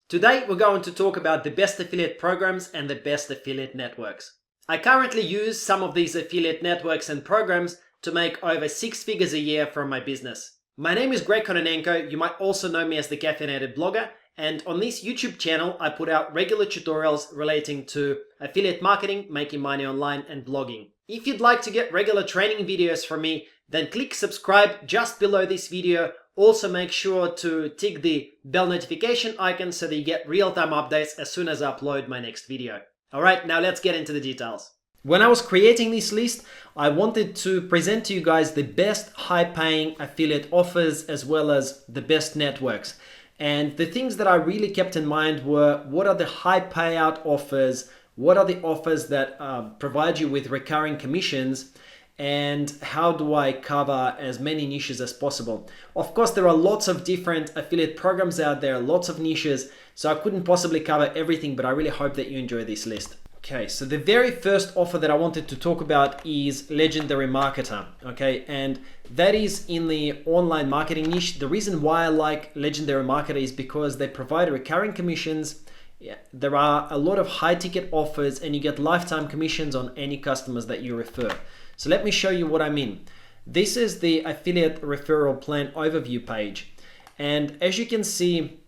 Today, we're going to talk about the best affiliate programs and the best affiliate networks. I currently use some of these affiliate networks and programs to make over 6 figures a year from my business. My name is Greg Kononenko. You might also know me as the Caffeinated Blogger. And on this YouTube channel, I put out regular tutorials relating to affiliate marketing, making money online, and blogging. If you'd like to get regular training videos from me, then click subscribe just below this video. Also make sure to tick the bell notification icon so that you get real-time updates as soon as I upload my next video. Alright, now let's get into the details. When I was creating this list, I wanted to present to you guys the best high-paying affiliate offers as well as the best networks. And the things that I really kept in mind were, what are the high payout offers? What are the offers that provide you with recurring commissions? And how do I cover as many niches as possible? Of course, there are lots of different affiliate programs out there, lots of niches, so I couldn't possibly cover everything, but I really hope that you enjoy this list. Okay, so the very first offer that I wanted to talk about is Legendary Marketer, okay? And that is in the online marketing niche. The reason why I like Legendary Marketer is because they provide recurring commissions. Yeah, there are a lot of high ticket offers and you get lifetime commissions on any customers that you refer. So let me show you what I mean. This is the affiliate referral plan overview page. And as you can see,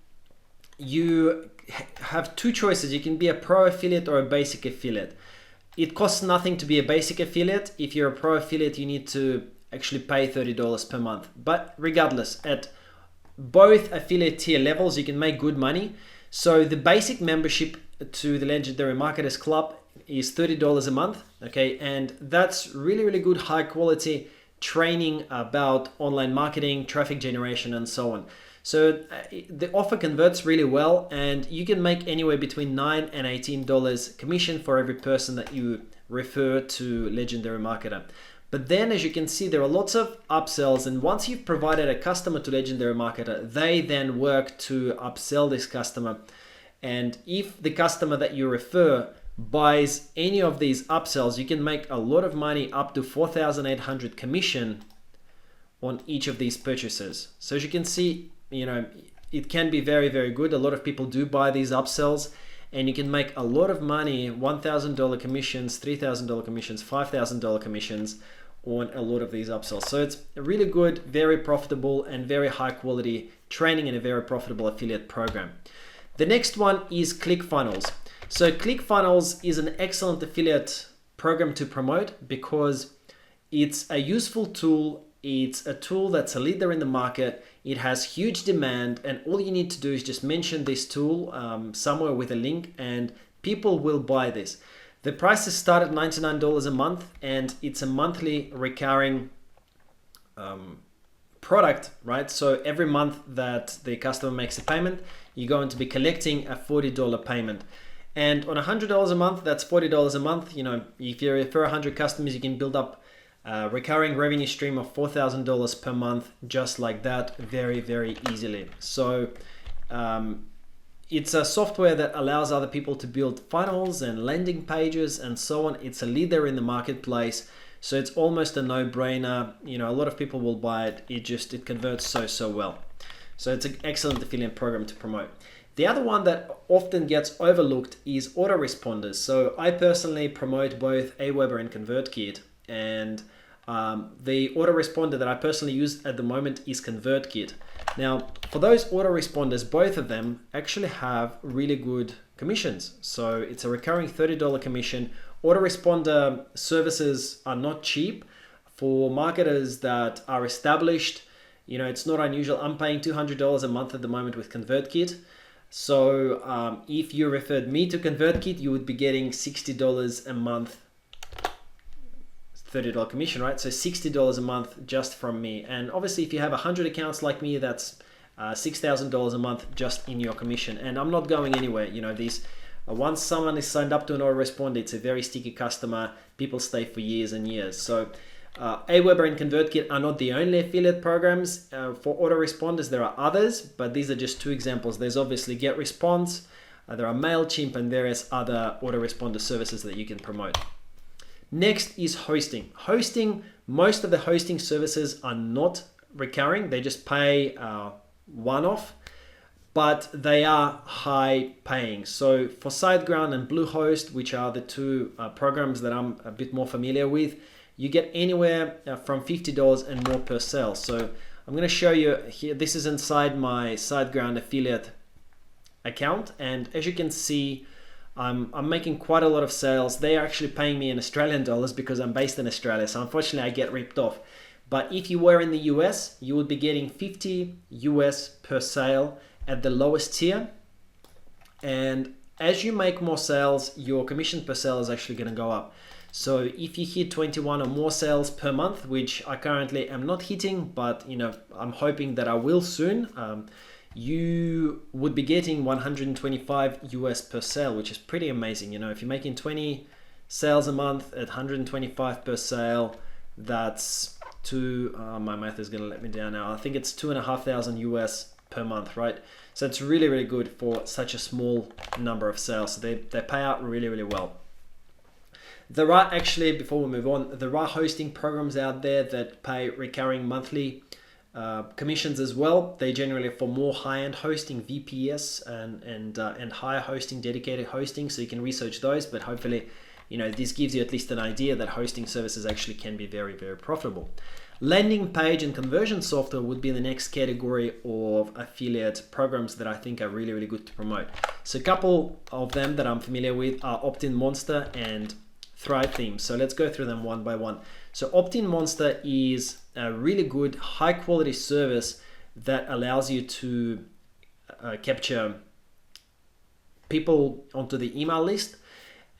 you have two choices. You can be a pro affiliate or a basic affiliate. It costs nothing to be a basic affiliate. If you're a pro affiliate, you need to actually pay $30 per month. But regardless, at both affiliate tier levels, you can make good money. So the basic membership to the Legendary Marketers Club is $30 a month, okay? And that's really good high quality training about online marketing, traffic generation, and so on. So the offer converts really well, and you can make anywhere between $9 and $18 commission for every person that you refer to Legendary Marketer. But then, as you can see, there are lots of upsells, and once you've provided a customer to Legendary Marketer, they then work to upsell this customer. And if the customer that you refer buys any of these upsells, you can make a lot of money, up to 4,800 commission on each of these purchases. So as you can see, it can be very good. A lot of people do buy these upsells, and you can make a lot of money, $1,000 commissions, $3,000 commissions, $5,000 commissions on a lot of these upsells. So it's a really good, very profitable, and very high quality training and a very profitable affiliate program. The next one is ClickFunnels. So ClickFunnels is an excellent affiliate program to promote because it's a useful tool. It's a tool that's a leader in the market. It has huge demand, and all you need to do is just mention this tool somewhere with a link, and people will buy this. The prices start at $99 a month, and it's a monthly recurring product, right? So every month that the customer makes a payment, you're going to be collecting a $40 payment. And on $100 a month, that's $40 a month. If you refer 100 customers, you can build up a recurring revenue stream of $4,000 per month, just like that, very easily. So it's a software that allows other people to build funnels and landing pages and so on. It's a leader in the marketplace, so it's almost a no-brainer. A lot of people will buy it. It converts so well. So it's an excellent affiliate program to promote. The other one that often gets overlooked is Autoresponders. So I personally promote both Aweber and ConvertKit, and the autoresponder that I personally use at the moment is ConvertKit. Now, for those autoresponders, both of them actually have really good commissions. So it's a recurring $30 commission. Autoresponder services are not cheap for marketers that are established. It's not unusual. I'm paying $200 a month at the moment with ConvertKit. So if you referred me to ConvertKit, you would be getting $60 a month, $30 commission, right? So $60 a month just from me. And obviously, if you have 100 accounts like me, that's $6,000 a month just in your commission. And I'm not going anywhere. Once someone is signed up to an autoresponder, it's a very sticky customer. People stay for years and years. So Aweber and ConvertKit are not the only affiliate programs for autoresponders. There are others, but these are just two examples. There's obviously GetResponse, there are MailChimp, and various other autoresponder services that you can promote. Next is hosting. Most of the hosting services are not recurring. They just pay one-off. but they are high paying. So for SiteGround and Bluehost, which are the two programs that I'm a bit more familiar with, you get anywhere from $50 and more per sale. So I'm going to show you here. This is inside my SiteGround affiliate account, and as you can see, I'm making quite a lot of sales. They are actually paying me in Australian dollars because I'm based in Australia, so unfortunately I get ripped off. But if you were in the US, you would be getting 50 US per sale at the lowest tier, and as you make more sales, your commission per sale is actually going to go up. So if you hit 21 or more sales per month, which I currently am not hitting, but I'm hoping that I will soon, you would be getting 125 US per sale, which is pretty amazing. If you're making 20 sales a month at 125 per sale, that's my math is going to let me down now. I think it's 2,500 US per month, right? So it's really, really good for such a small number of sales. So they pay out really, really well. There are actually, before we move on, there are hosting programs out there that pay recurring monthly commissions as well. They generally for more high-end hosting, VPS and higher hosting, dedicated hosting. So you can research those, but hopefully, this gives you at least an idea that hosting services actually can be very, very profitable. Landing page and conversion software would be the next category of affiliate programs that I think are really, really good to promote. So a couple of them that I'm familiar with are Opt-in Monster and Thrive Themes. So let's go through them one by one. So Opt-in Monster is a really good, high quality service that allows you to capture people onto the email list,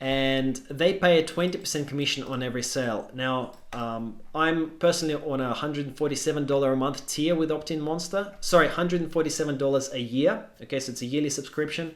and they pay a 20% commission on every sale. Now, I'm personally on a $147 a month tier with Opt-in Monster. Sorry, $147 a year. Okay, so it's a yearly subscription,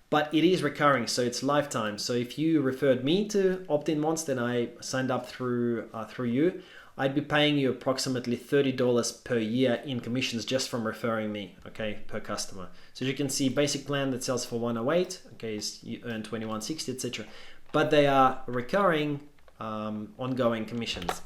but it is recurring, so it's lifetime. So if you referred me to Opt-in Monster and I signed up through you, I'd be paying you approximately $30 per year in commissions just from referring me, okay, per customer. So as you can see, basic plan that sells for 108, okay, is you earn 2160, etc. But they are recurring, ongoing commissions.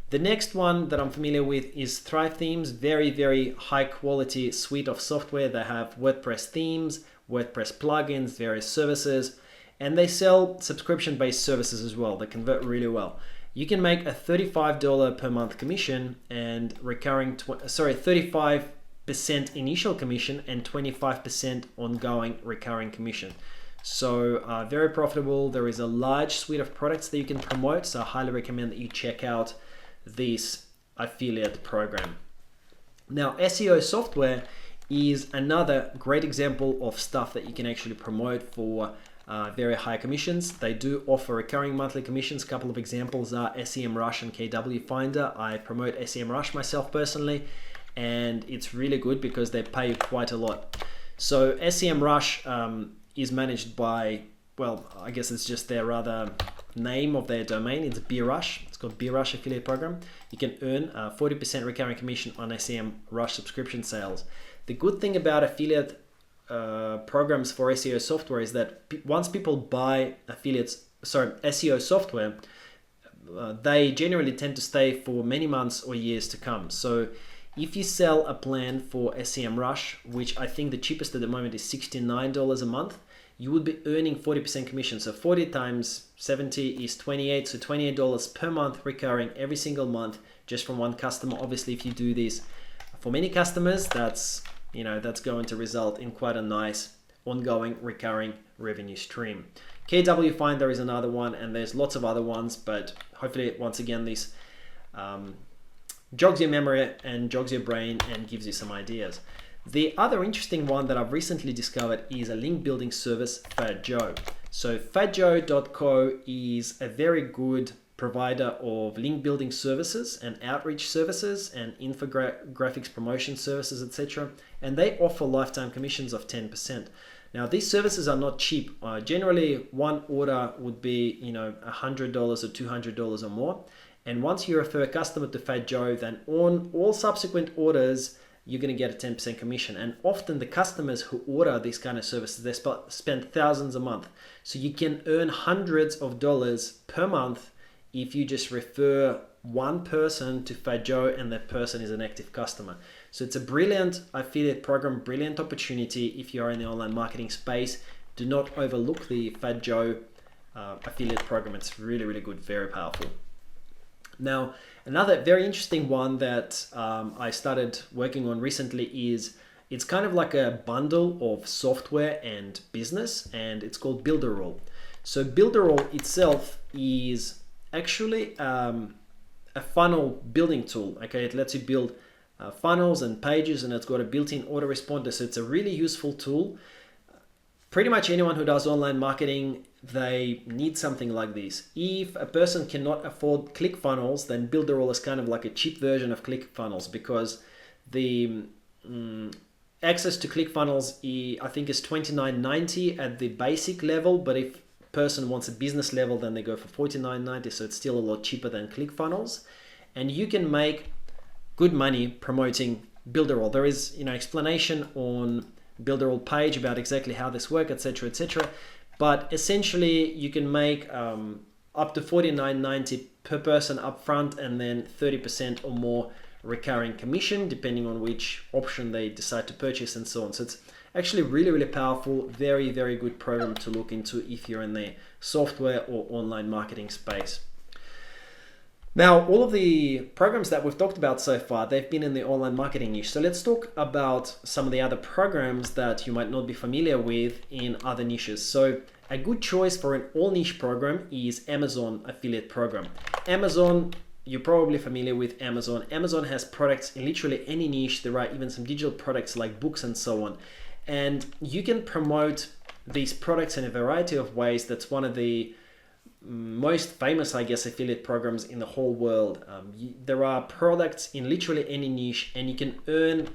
The next one that I'm familiar with is Thrive Themes. Very, very high quality suite of software. They have WordPress themes, WordPress plugins, various services, and they sell subscription-based services as well. They convert really well. You can make a $35 per month commission and recurring, 35% initial commission and 25% ongoing recurring commission. So very profitable. There is a large suite of products that you can promote, so I highly recommend that you check out this affiliate program. Now, SEO Software is another great example of stuff that you can actually promote for very high commissions. They do offer recurring monthly commissions. A couple of examples are SEMrush and KW Finder. I promote SEMrush myself personally, and it's really good because they pay you quite a lot. So SEMrush is managed by, well, I guess it's just their rather name of their domain. It's BeRush. It's called BeRush Affiliate Program. You can earn 40% recurring commission on SEMrush subscription sales. The good thing about affiliate programs for SEO software is that once people buy SEO software, they generally tend to stay for many months or years to come. So if you sell a plan for SEMrush, which I think the cheapest at the moment is $69 a month, you would be earning 40% commission. So 40 times 70 is 28. So $28 per month recurring every single month just from one customer. Obviously, if you do this for many customers, that's going to result in quite a nice ongoing recurring revenue stream. KW Finder is another one, and there's lots of other ones, but hopefully once again this jogs your memory and jogs your brain and gives you some ideas. The other interesting one that I've recently discovered is a link building service, FatJoe. So fatjoe.co is a very good provider of link building services and outreach services and infographics promotion services, etc. And they offer lifetime commissions of 10%. Now, these services are not cheap. Generally, one order would be $100 or $200 or more. And once you refer a customer to FatJoe, then on all subsequent orders, you're going to get a 10% commission. And often the customers who order these kind of services, they spend thousands a month. So you can earn hundreds of dollars per month if you just refer one person to Fat Joe and that person is an active customer. So it's a brilliant affiliate program, brilliant opportunity if you are in the online marketing space. Do not overlook the Fat Joe affiliate program. It's really, really good, very powerful. Now, another very interesting one that I started working on recently is it's kind of like a bundle of software and business, and it's called BuilderRoll. So BuilderRoll itself is actually a funnel building tool. Okay, it lets you build funnels and pages, and it's got a built-in autoresponder. So it's a really useful tool. Pretty much anyone who does online marketing, they need something like this. If a person cannot afford ClickFunnels, then BuilderRoll is kind of like a cheap version of ClickFunnels, because the access to ClickFunnels I think is $29.90 at the basic level, but if a person wants a business level, then they go for $49.90, so it's still a lot cheaper than ClickFunnels. And you can make good money promoting BuilderRoll. There is explanation on BuilderRoll page about exactly how this works, etc., etc. But essentially, you can make up to $49.90 per person upfront, and then 30% or more recurring commission, depending on which option they decide to purchase, and so on. So it's actually really, really powerful, very, very good program to look into if you're in the software or online marketing space. Now, all of the programs that we've talked about so far, they've been in the online marketing niche. So let's talk about some of the other programs that you might not be familiar with in other niches. So a good choice for an all niche program is Amazon affiliate program. Amazon, you're probably familiar with Amazon. Amazon has products in literally any niche. There are even some digital products like books and so on. And you can promote these products in a variety of ways. That's one of the most famous, I guess, affiliate programs in the whole world. There are products in literally any niche, and you can earn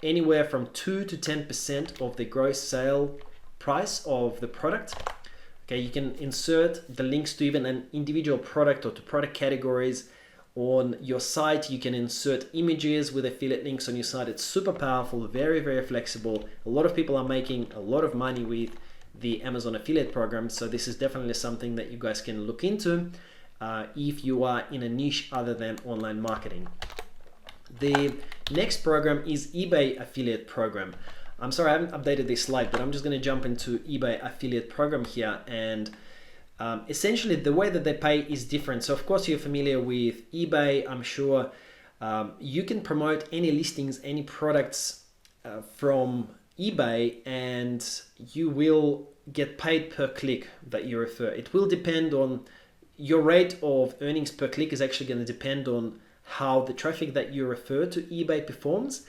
anywhere from 2 to 10% of the gross sale price of the product. Okay, you can insert the links to even an individual product or to product categories on your site. You can insert images with affiliate links on your site. It's super powerful, very, very flexible. A lot of people are making a lot of money with the Amazon affiliate program. So this is definitely something that you guys can look into if you are in a niche other than online marketing. The next program is eBay affiliate program. I'm sorry, I haven't updated this slide, but I'm just going to jump into eBay affiliate program here. And essentially the way that they pay is different. So of course you're familiar with eBay. I'm sure you can promote any listings, any products from eBay, and you will get paid per click that you refer. It will depend on your rate of earnings per click is actually going to depend on how the traffic that you refer to eBay performs.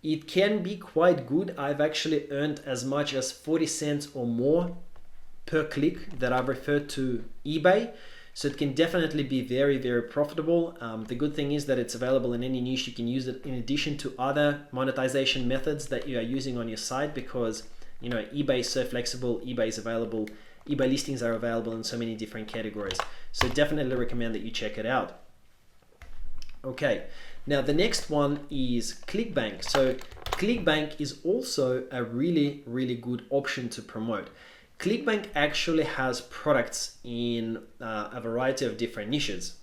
It can be quite good. I've actually earned as much as 40 cents or more per click that I've referred to eBay. So it can definitely be very, very profitable. The good thing is that it's available in any niche. You can use it in addition to other monetization methods that you are using on your site, because eBay is so flexible. eBay is available. eBay listings are available in so many different categories. So definitely recommend that you check it out. Okay, now the next one is Clickbank. So Clickbank is also a really, really good option to promote. Clickbank actually has products in a variety of different niches,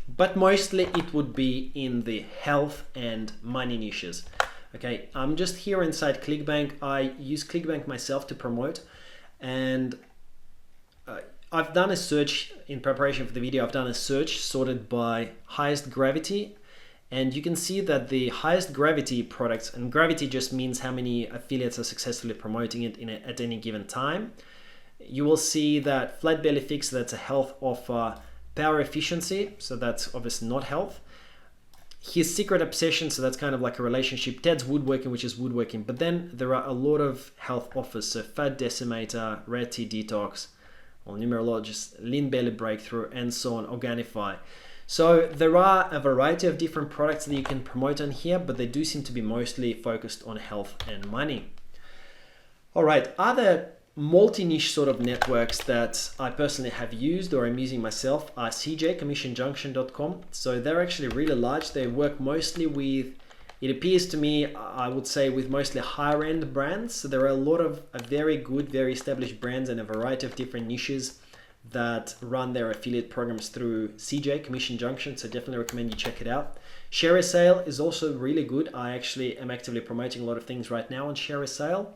but mostly it would be in the health and money niches. Okay, I'm just here inside Clickbank. I use Clickbank myself to promote, and I've done a search in preparation for the video. I've done a search sorted by highest gravity. And you can see that the highest gravity products, and gravity just means how many affiliates are successfully promoting it at any given time. You will see that Flat Belly Fix, that's a health offer. Power Efficiency, so that's obviously not health. His Secret Obsession, so that's kind of like a relationship. Ted's Woodworking, which is woodworking. But then there are a lot of health offers, so Fat Decimator, Red Tea Detox, Numerologist, Lean Belly Breakthrough, and so on, Organifi. So there are a variety of different products that you can promote on here, but they do seem to be mostly focused on health and money. All right, other multi-niche sort of networks that I personally have used or I'm using myself are cjcommissionjunction.com. So they're actually really large. They work mostly with, it appears to me, I would say with mostly higher end brands. So there are a lot of very good, very established brands in a variety of different niches that run their affiliate programs through CJ, Commission Junction, so definitely recommend you check it out. Share a Sale is also really good. I actually am actively promoting a lot of things right now on Share a Sale.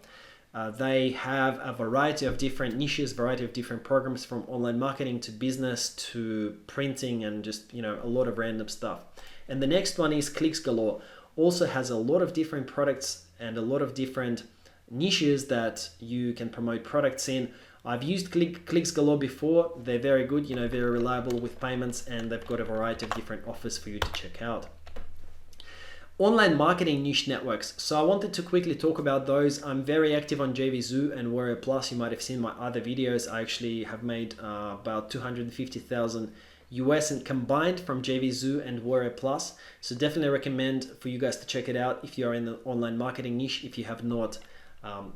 They have a variety of different niches, variety of different programs, from online marketing to business to printing and just, a lot of random stuff. And the next one is Clicks Galore. Also has a lot of different products and a lot of different niches that you can promote products in. I've used Clicks Galore before. They're very good, very reliable with payments, and they've got a variety of different offers for you to check out. Online marketing niche networks. So I wanted to quickly talk about those. I'm very active on JVZoo and Warrior Plus. You might have seen my other videos. I actually have made about 250,000 US and combined from JVZoo and Warrior Plus. So definitely recommend for you guys to check it out if you are in the online marketing niche, if you have not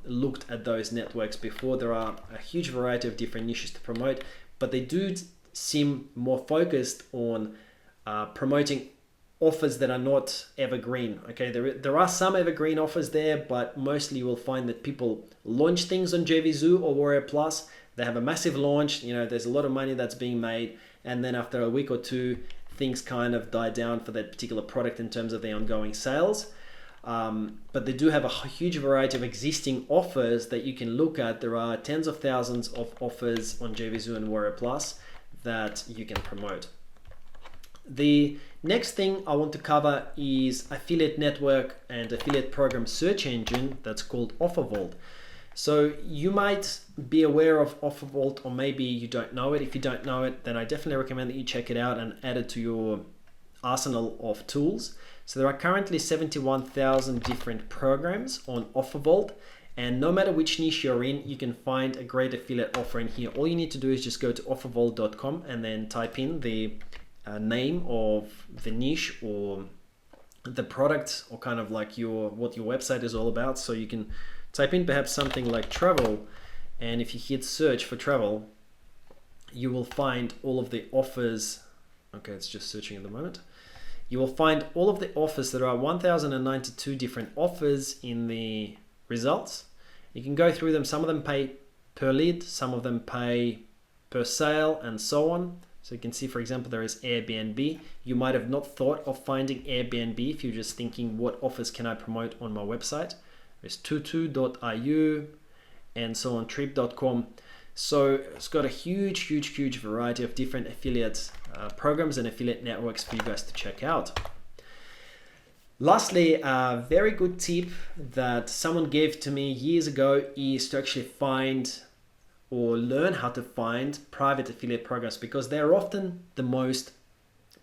looked at those networks before. There are a huge variety of different niches to promote, but they do seem more focused on promoting offers that are not evergreen. Okay, there are some evergreen offers there, but mostly you will find that people launch things on JVZoo or Warrior Plus. They have a massive launch, there's a lot of money that's being made, and then after a week or two, things kind of die down for that particular product in terms of the ongoing sales. But they do have a huge variety of existing offers that you can look at. There are tens of thousands of offers on JVZoo and Warrior Plus that you can promote. The next thing I want to cover is affiliate network and affiliate program search engine that's called OfferVault. So you might be aware of OfferVault, or maybe you don't know it. If you don't know it, then I definitely recommend that you check it out and add it to your arsenal of tools. So there are currently 71,000 different programs on OfferVault, and no matter which niche you're in, you can find a great affiliate offer in here. All you need to do is just go to offervault.com and then type in the name of the niche or the product, or kind of like what your website is all about. So you can type in perhaps something like travel, and if you hit search for travel, you will find all of the offers. Okay, it's just searching at the moment. You will find all of the offers. There are 1,092 different offers in the results. You can go through them. Some of them pay per lead, some of them pay per sale, and so on. So you can see, for example, there is Airbnb. You might have not thought of finding Airbnb if you're just thinking, what offers can I promote on my website? There's tutu.io and so on, trip.com. So it's got a huge variety of different affiliate programs and affiliate networks for you guys to check out. Lastly, a very good tip that someone gave to me years ago is to actually find or learn how to find private affiliate programs, because they're often the most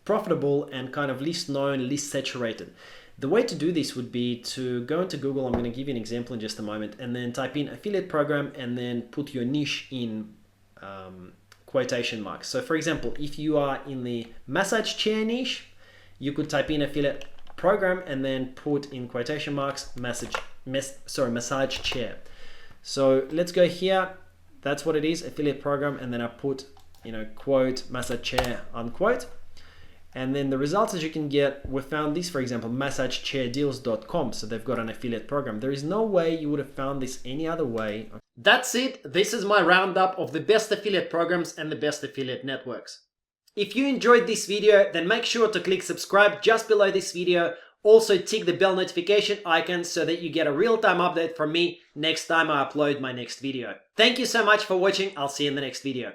profitable and kind of least known, least saturated. The way to do this would be to go into Google. I'm going to give you an example in just a moment, and then type in affiliate program and then put your niche in quotation marks. So for example, if you are in the massage chair niche, you could type in affiliate program and then put in quotation marks massage chair. So let's go here. That's what it is, affiliate program, and then I put, quote, massage chair, unquote. And then the results, as you can get, we found this, for example, massagechairdeals.com. So they've got an affiliate program. There is no way you would have found this any other way. That's it. This is my roundup of the best affiliate programs and the best affiliate networks. If you enjoyed this video, then make sure to click subscribe just below this video. Also tick the bell notification icon so that you get a real-time update from me next time I upload my next video. Thank you so much for watching. I'll see you in the next video.